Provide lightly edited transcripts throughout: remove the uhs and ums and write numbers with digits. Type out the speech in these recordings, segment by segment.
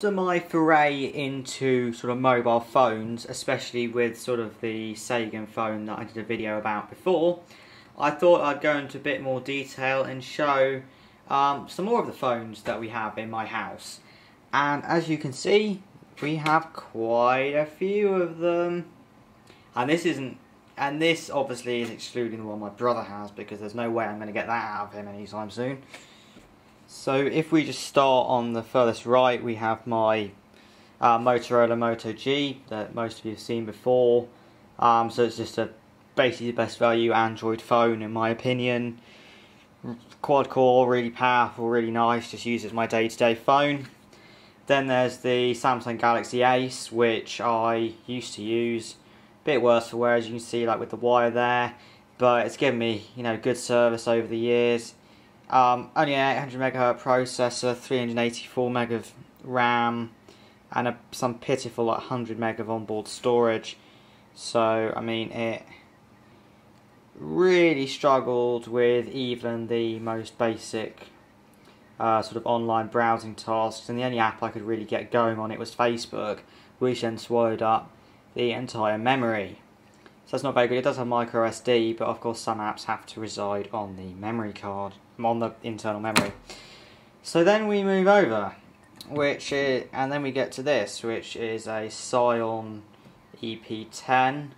So my foray into sort of mobile phones, especially with sort of the Sagem phone that I did a video about before, I thought I'd go into a bit more detail and show some more of the phones that we have in my house. And as you can see, we have quite a few of them. And this obviously is excluding the one my brother has, because there's no way I'm going to get that out of him anytime soon. So if we just start on the furthest right, we have my Motorola Moto G that most of you have seen before. So it's just basically the best value Android phone in my opinion. Quad core, really powerful, really nice, just uses my day-to-day phone. Then there's the Samsung Galaxy Ace, which I used to use. A bit worse for wear, as you can see, like with the wire there, but it's given me, good service over the years. Only an 800 MHz processor, 384 meg of RAM, and some pitiful 100 meg of onboard storage. So I mean, it really struggled with even the most basic sort of online browsing tasks, and the only app I could really get going on it was Facebook, which then swallowed up the entire memory. So that's not very good. It does have micro SD, but of course some apps have to reside on the memory card, on the internal memory. So then we move over, and then we get to this, which is a Scion Ep10,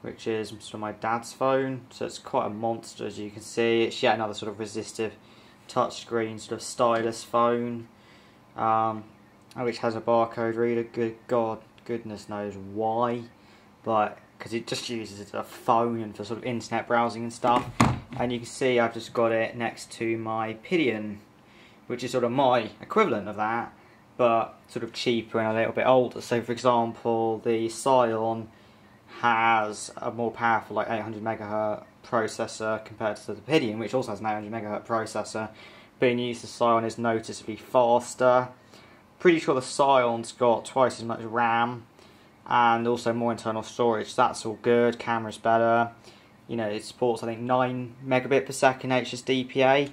which is sort of my dad's phone. So it's quite a monster, as you can see. It's yet another sort of resistive touchscreen sort of stylus phone, which has a barcode reader. Goodness knows why, but because it just uses a phone for sort of internet browsing and stuff. And you can see I've just got it next to my Pidion, which is sort of my equivalent of that, but sort of cheaper and a little bit older. So for example, the Scion has a more powerful, like 800 MHz processor compared to the Pidion, which also has an 800 MHz processor. Being used, the Scion is noticeably faster. Pretty sure the Scion's got twice as much RAM and also more internal storage. That's all good. Camera's better. It supports, I think, 9 megabit per second HSDPA,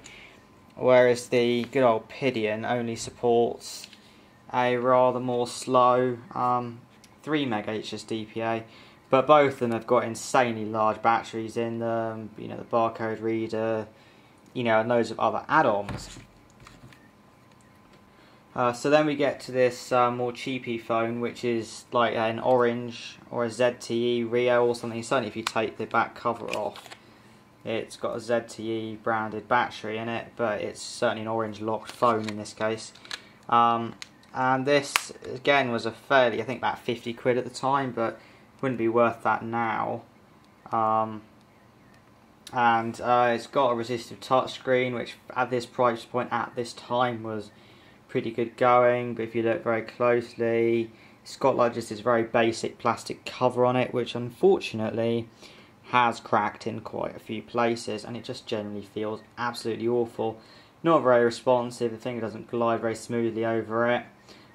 whereas the good old Pidion only supports a rather more slow 3 meg HSDPA. But both of them have got insanely large batteries in them, the barcode reader, and loads of other add-ons. So then we get to this more cheapy phone, which is like an orange or a ZTE Rio or something. Certainly if you take the back cover off, it's got a ZTE branded battery in it, but it's certainly an orange locked phone in this case. And this, again, was a fairly, I think about 50 quid at the time, but wouldn't be worth that now. It's got a resistive touchscreen, which at this price point at this time was pretty good going, but if you look very closely, it's got like just this very basic plastic cover on it, which unfortunately has cracked in quite a few places, and it just generally feels absolutely awful. Not very responsive, the thing doesn't glide very smoothly over it,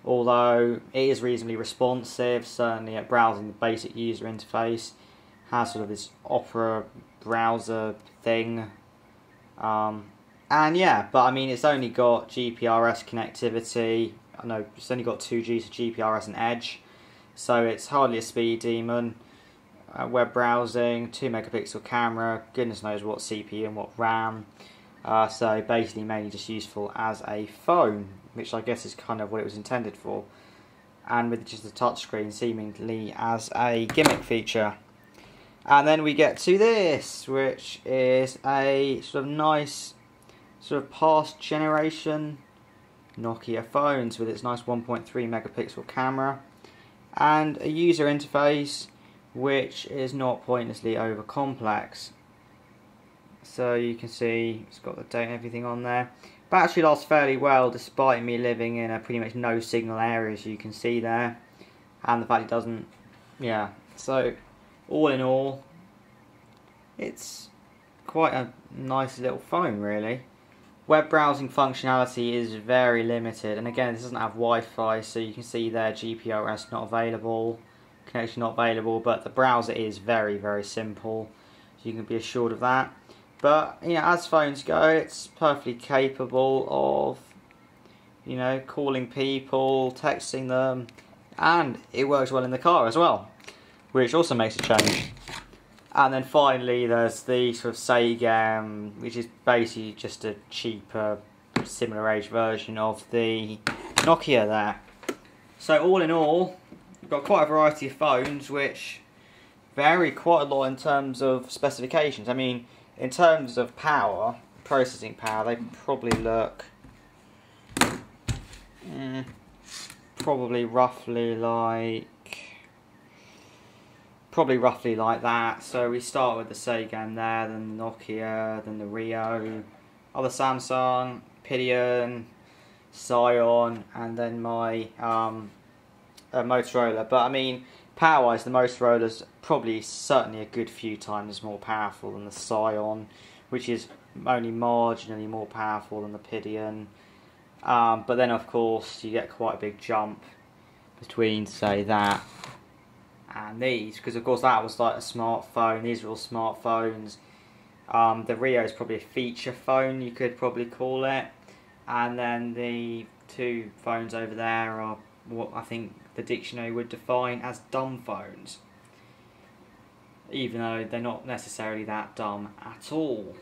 although it is reasonably responsive, certainly at browsing the basic user interface. Has sort of this Opera browser thing. And yeah, but I mean, it's only got GPRS connectivity. I know it's only got 2G, so GPRS and Edge, so it's hardly a speed demon. Web browsing, 2 megapixel camera, goodness knows what CPU and what RAM. So basically mainly just useful as a phone, which I guess is kind of what it was intended for. And with just a touchscreen seemingly as a gimmick feature. And then we get to this, which is a sort of nice, sort of past generation Nokia phones with its nice 1.3 megapixel camera and a user interface which is not pointlessly over complex. So you can see it's got the date and everything on there. Battery lasts fairly well despite me living in a pretty much no signal area, as you can see there, and the fact it doesn't, so all in all it's quite a nice little phone really. Web browsing functionality is very limited, and again this doesn't have Wi-Fi, so you can see there GPRS not available, connection not available, but the browser is very, very simple, so you can be assured of that. But as phones go, it's perfectly capable of you know, calling people, texting them, and it works well in the car as well, which also makes a change. And then finally there's the sort of Sagem, which is basically just a cheaper, similar age version of the Nokia there. So all in all, we've got quite a variety of phones which vary quite a lot in terms of specifications. I mean, in terms of power, processing power, they probably look probably roughly like that. So we start with the Sagem there, then the Nokia, then the Rio, other Samsung, Pidion, Scion, and then my Motorola. But I mean, power-wise, the Motorola's probably certainly a good few times more powerful than the Scion, which is only marginally more powerful than the Pidion. But then of course you get quite a big jump between, say, that and these, because of course that was like a smartphone, these are all smartphones. The Rio is probably a feature phone, you could probably call it, and then the two phones over there are what I think the dictionary would define as dumb phones, even though they're not necessarily that dumb at all.